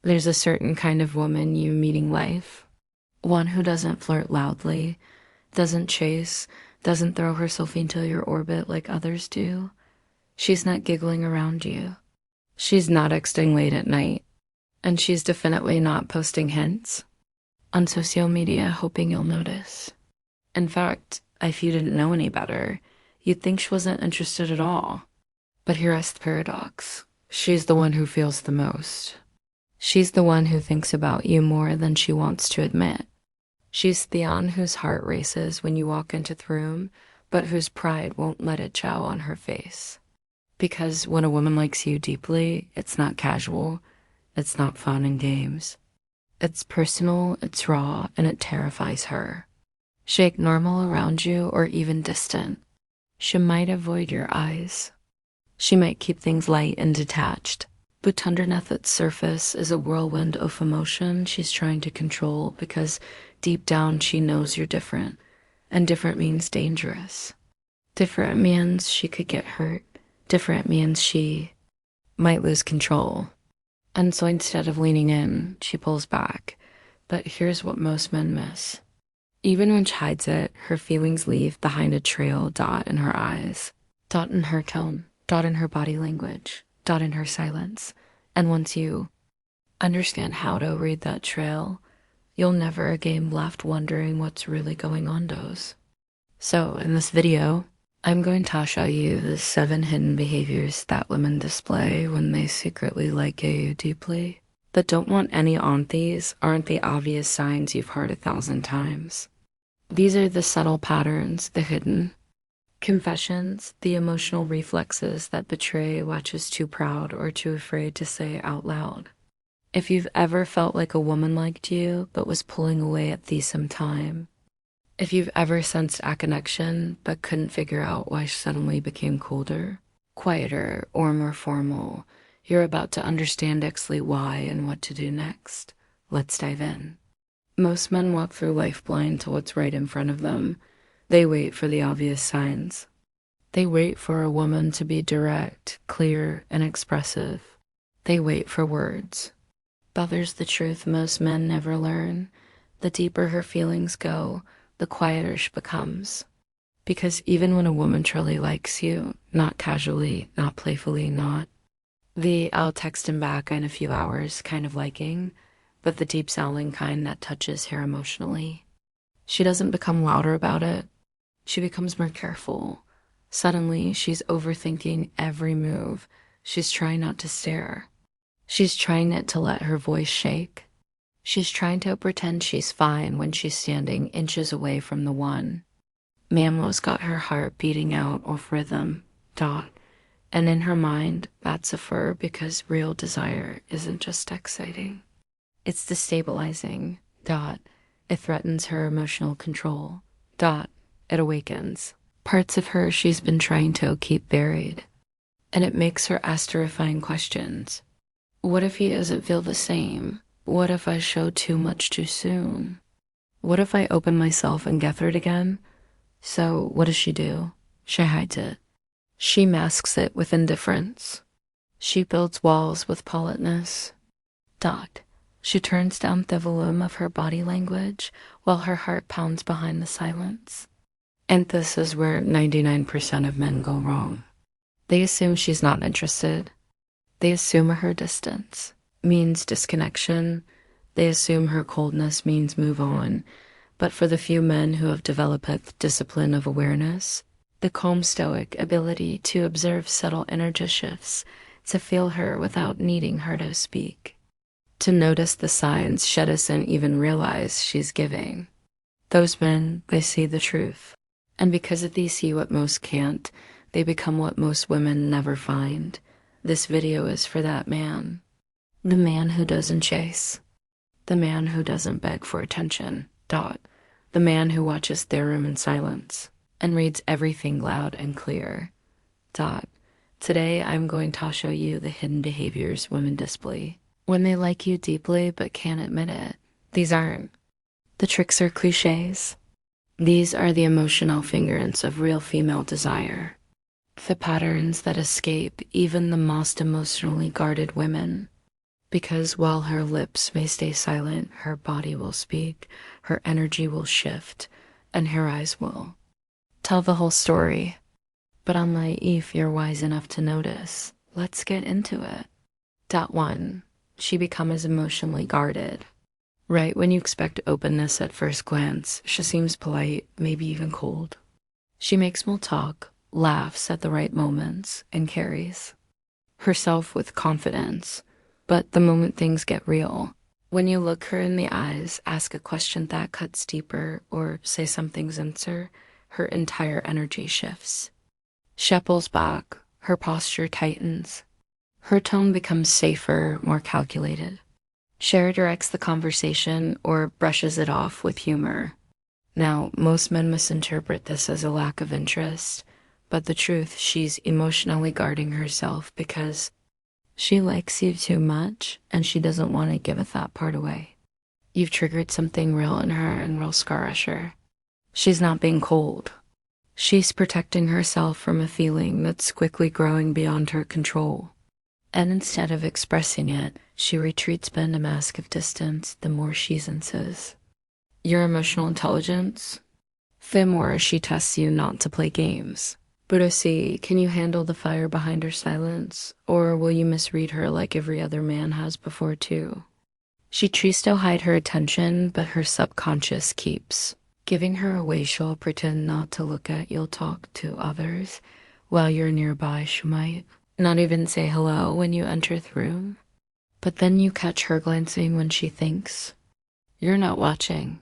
There's a certain kind of woman you meet in life. One who doesn't flirt loudly, doesn't chase, doesn't throw herself into your orbit like others do. She's not giggling around you. She's not texting late at night. And she's definitely not posting hints on social media hoping you'll notice. In fact, if you didn't know any better, you'd think she wasn't interested at all. But here's the paradox. She's the one who feels the most. She's the one who thinks about you more than she wants to admit. She's the one whose heart races when you walk into the room, but whose pride won't let it show on her face. Because when a woman likes you deeply, it's not casual, it's not fun and games. It's personal, it's raw, and it terrifies her. She ain't normal around you or even distant. She might avoid your eyes. She might keep things light and detached, but underneath its surface is a whirlwind of emotion she's trying to control because deep down she knows you're different, and different means dangerous. Different means she could get hurt. Different means she might lose control. And so instead of leaning in, she pulls back. But here's what most men miss. Even when she hides it, her feelings leave behind a trail dot in her eyes, dot in her tone, dot in her body language, dot in her silence. And once you understand how to read that trail, you'll never again left wondering what's really going on those. So in this video, I'm going to show you the 7 hidden behaviors that women display when they secretly like you deeply, but don't want any on these aren't the obvious signs you've heard 1,000 times. These are the subtle patterns, the hidden confessions, the emotional reflexes that betray what is too proud or too afraid to say out loud. If you've ever felt like a woman liked you but was pulling away at the same time, if you've ever sensed a connection but couldn't figure out why she suddenly became colder, quieter, or more formal, you're about to understand exactly why and what to do next. Let's dive in. Most men walk through life blind to what's right in front of them. They wait for the obvious signs. They wait for a woman to be direct, clear, and expressive. They wait for words. But there's the truth most men never learn. The deeper her feelings go, the quieter she becomes. Because even when a woman truly likes you, not casually, not playfully, not the I'll text him back in a few hours kind of liking, but the deep sounding kind that touches her emotionally. She doesn't become louder about it. She becomes more careful. Suddenly, she's overthinking every move. She's trying not to stare. She's trying not to let her voice shake. She's trying to pretend she's fine when she's standing inches away from the one. Mamlo's got her heart beating out off rhythm, dot. And in her mind, that's a fur because real desire isn't just exciting. It's destabilizing, dot. It threatens her emotional control, dot. It awakens parts of her she's been trying to keep buried. And it makes her ask terrifying questions. What if he doesn't feel the same? What if I show too much too soon? What if I open myself and get hurt again? So what does she do? She hides it. She masks it with indifference. She builds walls with politeness. Dot. She turns down the volume of her body language while her heart pounds behind the silence. And this is where 99% of men go wrong. They assume she's not interested. They assume her distance means disconnection. They assume her coldness means move on. But for the few men who have developed the discipline of awareness, the calm stoic ability to observe subtle energy shifts, to feel her without needing her to speak, to notice the signs she doesn't even realize she's giving. Those men, they see the truth. And because they see what most can't, they become what most women never find. This video is for that man. The man who doesn't chase. The man who doesn't beg for attention, dot. The man who watches their room in silence and reads everything loud and clear, dot. Today I'm going to show you the hidden behaviors women display when they like you deeply but can't admit it. These aren't the tricks or cliches. These are the emotional fingerprints of real female desire. The patterns that escape even the most emotionally guarded women. Because while her lips may stay silent, her body will speak, her energy will shift, and her eyes will tell the whole story. But unlike if you're wise enough to notice, let's get into it. Dot 1. She becomes emotionally guarded. Right when you expect openness at first glance, she seems polite, maybe even cold. She makes small talk, laughs at the right moments, and carries herself with confidence. But the moment things get real, when you look her in the eyes, ask a question that cuts deeper, or say something sincere, her entire energy shifts. She pulls back, her posture tightens. Her tone becomes safer, more calculated. Cher directs the conversation or brushes it off with humor. Now, most men misinterpret this as a lack of interest, but the truth, she's emotionally guarding herself because she likes you too much and she doesn't want to give that part away. You've triggered something real in her and will scar her. She's not being cold. She's protecting herself from a feeling that's quickly growing beyond her control. And instead of expressing it, she retreats behind a mask of distance the more she senses your emotional intelligence. The more she tests you not to play games, but to see, can you handle the fire behind her silence, or will you misread her like every other man has before too? She tries to hide her attention, but her subconscious keeps giving her a way she'll pretend not to look at you'll talk to others. While you're nearby, she might not even say hello when you enter the room. But then you catch her glancing when she thinks you're not watching.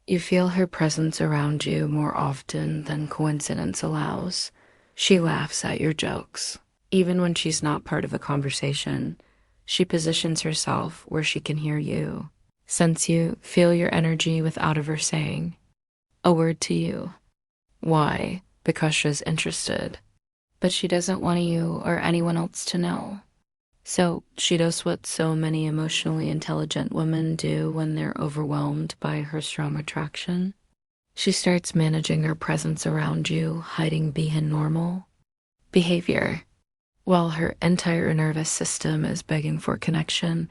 You feel her presence around you more often than coincidence allows. She laughs at your jokes. Even when she's not part of a conversation, she positions herself where she can hear you, sense you, feel your energy without ever saying a word to you. Why? Because she's interested. But she doesn't want you or anyone else to know. So she does what so many emotionally intelligent women do when they're overwhelmed by her strong attraction. She starts managing her presence around you, hiding behind normal behavior. While her entire nervous system is begging for connection,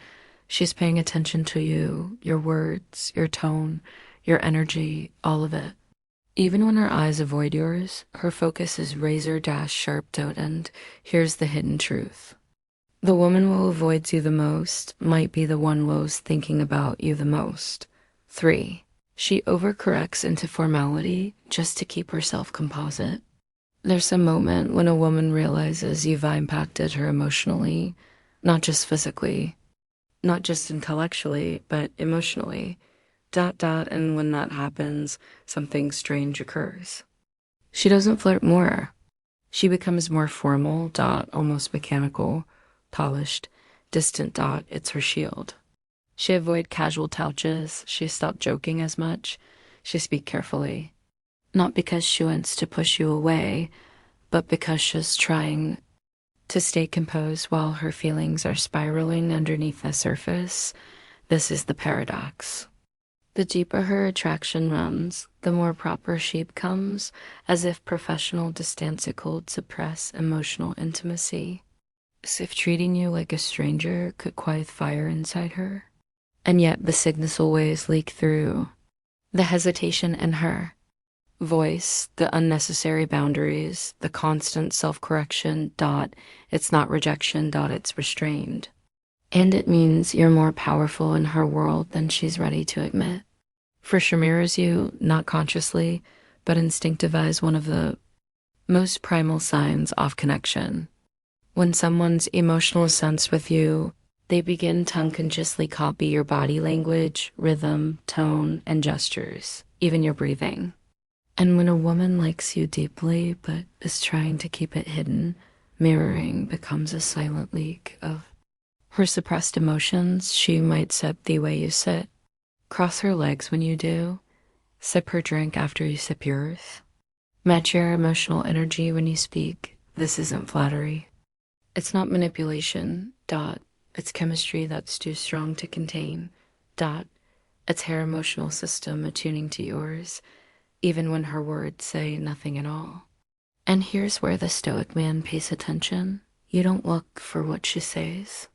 she's paying attention to you, your words, your tone, your energy, all of it. Even when her eyes avoid yours, her focus is razor-sharp and here's the hidden truth. The woman who avoids you the most might be the one who's thinking about you the most. 3. She overcorrects into formality just to keep herself composite. There's a moment when a woman realizes you've impacted her emotionally, not just physically, not just intellectually, but emotionally. And when that happens, something strange occurs. She doesn't flirt more. She becomes more formal, almost mechanical, polished, distant. It's her shield. She avoid casual touches. She stopped joking as much. She speak carefully. Not because she wants to push you away, but because she's trying to stay composed while her feelings are spiraling underneath the surface. This is the paradox. The deeper her attraction runs, the more proper she becomes, as if professional distance could suppress emotional intimacy. As if treating you like a stranger could quiet fire inside her. And yet the signal waves leak through. The hesitation in her voice, the unnecessary boundaries, the constant self-correction. It's not rejection. It's restrained. And it means you're more powerful in her world than she's ready to admit. For she mirrors you, not consciously, but instinctively as one of the most primal signs of connection. When someone's emotional sense with you, they begin to unconsciously copy your body language, rhythm, tone, and gestures, even your breathing. And when a woman likes you deeply but is trying to keep it hidden, mirroring becomes a silent leak of her suppressed emotions. She might sip the way you sit, cross her legs when you do, sip her drink after you sip yours. Match your emotional energy when you speak. This isn't flattery. It's not manipulation. It's chemistry that's too strong to contain. It's her emotional system attuning to yours, even when her words say nothing at all. And here's where the stoic man pays attention. You don't look for what she says.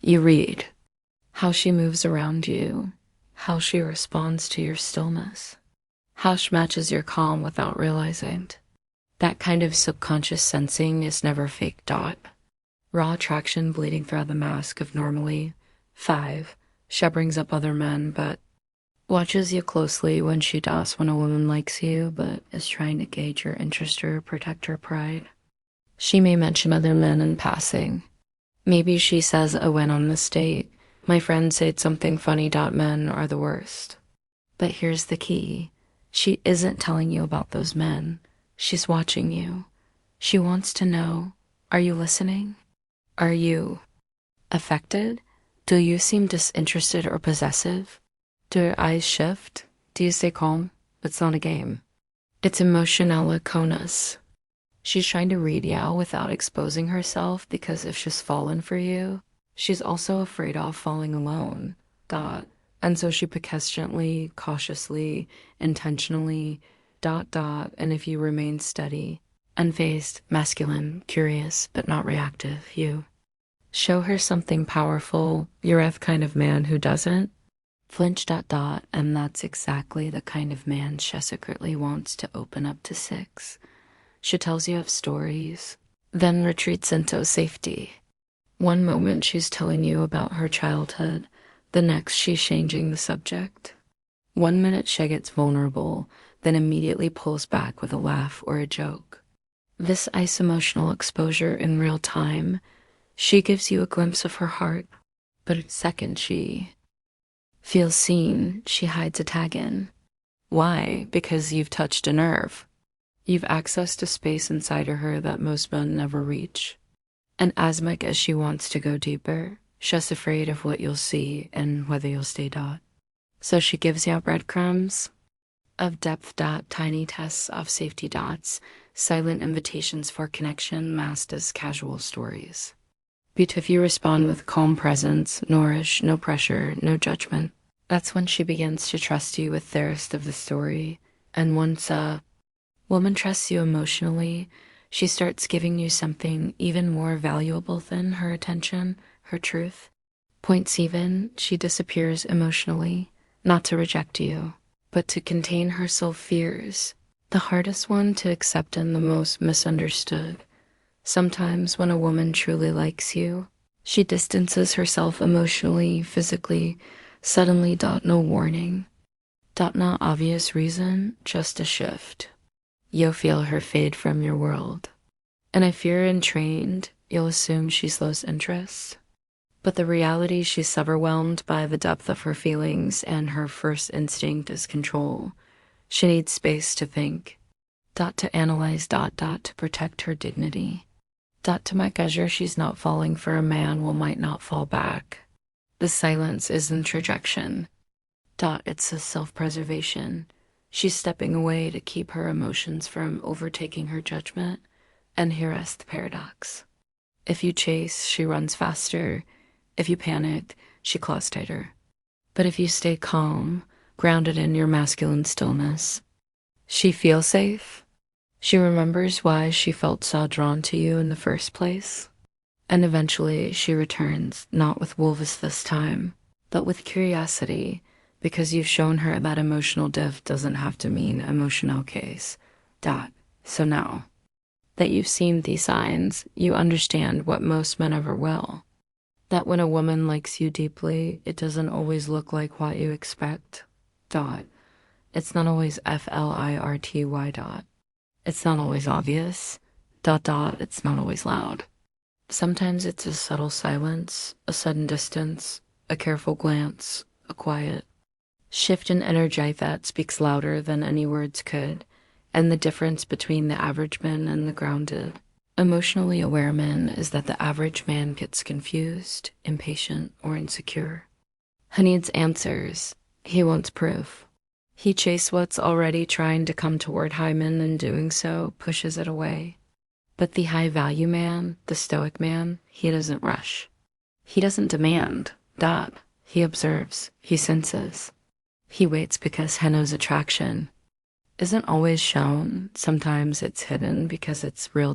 You read. how she moves around you, how she responds to your stillness, how she matches your calm without realizing it. That kind of subconscious sensing is never fake. Raw attraction bleeding through the mask of normally. 5. She brings up other men, but watches you closely when she does when a woman likes you, but is trying to gauge your interest or protect her pride. She may mention other men in passing. Maybe she says, I went on this date. My friend said something funny. Men are the worst. But here's the key. She isn't telling you about those men. She's watching you. She wants to know, are you listening? Are you affected? Do you seem disinterested or possessive? Do your eyes shift? Do you stay calm? It's not a game. It's emotional conus. She's trying to read you without exposing herself, because if she's fallen for you, she's also afraid of falling alone. And so she piques gently, cautiously, intentionally, and if you remain steady, unfazed, masculine, curious, but not reactive, you show her something powerful. You're the kind of man who doesn't flinch, and that's exactly the kind of man she secretly wants to open up to 6. She tells you of stories, then retreats into safety. One moment she's telling you about her childhood, the next she's changing the subject. 1 minute she gets vulnerable, then immediately pulls back with a laugh or a joke. This ice emotional exposure in real time, she gives you a glimpse of her heart, but the second she feels seen, she hides a tag in. Why? Because you've touched a nerve. You've access to space inside of her that most men never reach. And as much as she wants to go deeper, she's afraid of what you'll see and whether you'll stay. So she gives you breadcrumbs of depth. Tiny tests of safety dots, silent invitations for connection masked as casual stories. But if you respond with calm presence, nourish, no pressure, no judgment, that's when she begins to trust you with the rest of the story. And once a woman trusts you emotionally, she starts giving you something even more valuable than her attention, her truth. Points even, she disappears emotionally, not to reject you, but to contain her soul fears, the hardest one to accept and the most misunderstood. Sometimes when a woman truly likes you, she distances herself emotionally, physically, suddenly. No warning. Not obvious reason, just a shift. You'll feel her fade from your world. And if you're untrained, you'll assume she's lost interest. But the reality, she's overwhelmed by the depth of her feelings, and her first instinct is control. She needs space to think. To analyze. To protect her dignity. To make sure she's not falling for a man who might not fall back. The silence isn't rejection. It's a self-preservation. She's stepping away to keep her emotions from overtaking her judgment. And here is the paradox. If you chase, she runs faster. If you panic, she claws tighter. But if you stay calm, grounded in your masculine stillness, she feels safe. She remembers why she felt so drawn to you in the first place. And eventually she returns, not with wolves this time, but with curiosity, because you've shown her that emotional diff doesn't have to mean emotional case. So now that you've seen these signs, you understand what most men ever will. That when a woman likes you deeply, it doesn't always look like what you expect. It's not always flirty. It's not always obvious. It's not always loud. Sometimes it's a subtle silence, a sudden distance, a careful glance, a quiet shift in energy that speaks louder than any words could. And the difference between the average man and the grounded, emotionally aware man is that the average man gets confused, impatient, or insecure. He needs answers. He wants proof. He chases what's already trying to come toward Hyman, and doing so pushes it away. But the high-value man, the stoic man, he doesn't rush. He doesn't demand. He observes. He senses. He waits because he knows attraction isn't always shown. Sometimes it's hidden because it's real.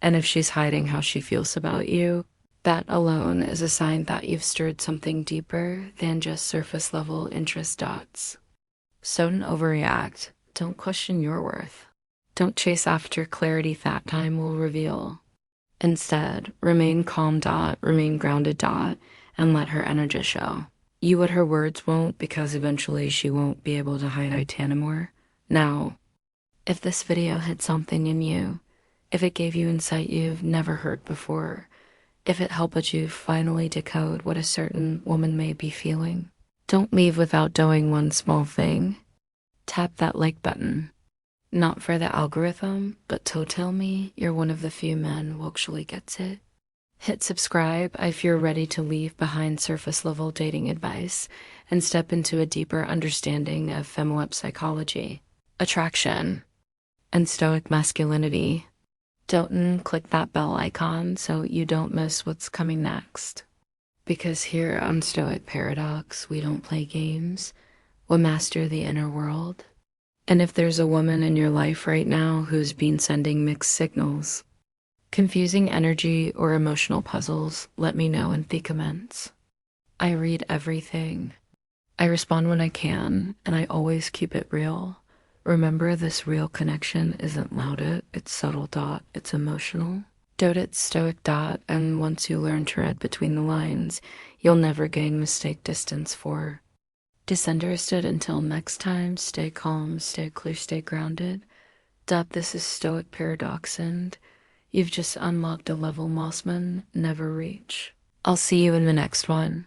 And if she's hiding how she feels about you, That alone is a sign that you've stirred something deeper than just surface level interest dots. So don't overreact. Don't question your worth. Don't chase after clarity that time will reveal. Instead, remain calm dot, remain grounded dot, and let her energy show. You what her words won't, because eventually she won't be able to hide it anymore. Now, if this video hit something in you, if it gave you insight you've never heard before, if it helped you finally decode what a certain woman may be feeling, don't leave without doing one small thing. Tap that like button. Not for the algorithm, but to tell me you're one of the few men who actually gets it. Hit subscribe if you're ready to leave behind surface level dating advice and step into a deeper understanding of femweb psychology, attraction, and stoic masculinity. Don't click that bell icon so you don't miss what's coming next. Because here on Stoic Paradox, we don't play games, we master the inner world. And if there's a woman in your life right now who's been sending mixed signals, confusing energy or emotional puzzles, let me know in the comments. I read everything. I respond when I can, and I always keep it real. Remember, this real connection isn't loud, it's subtle dot, it's emotional. Dote it stoic dot, and once you learn to read between the lines, you'll never gain mistake distance for. Disunderstood. Until next time, stay calm, stay clear, stay grounded. This is Stoic Paradox, and you've just unlocked a level Mossman never reach. I'll see you in the next one.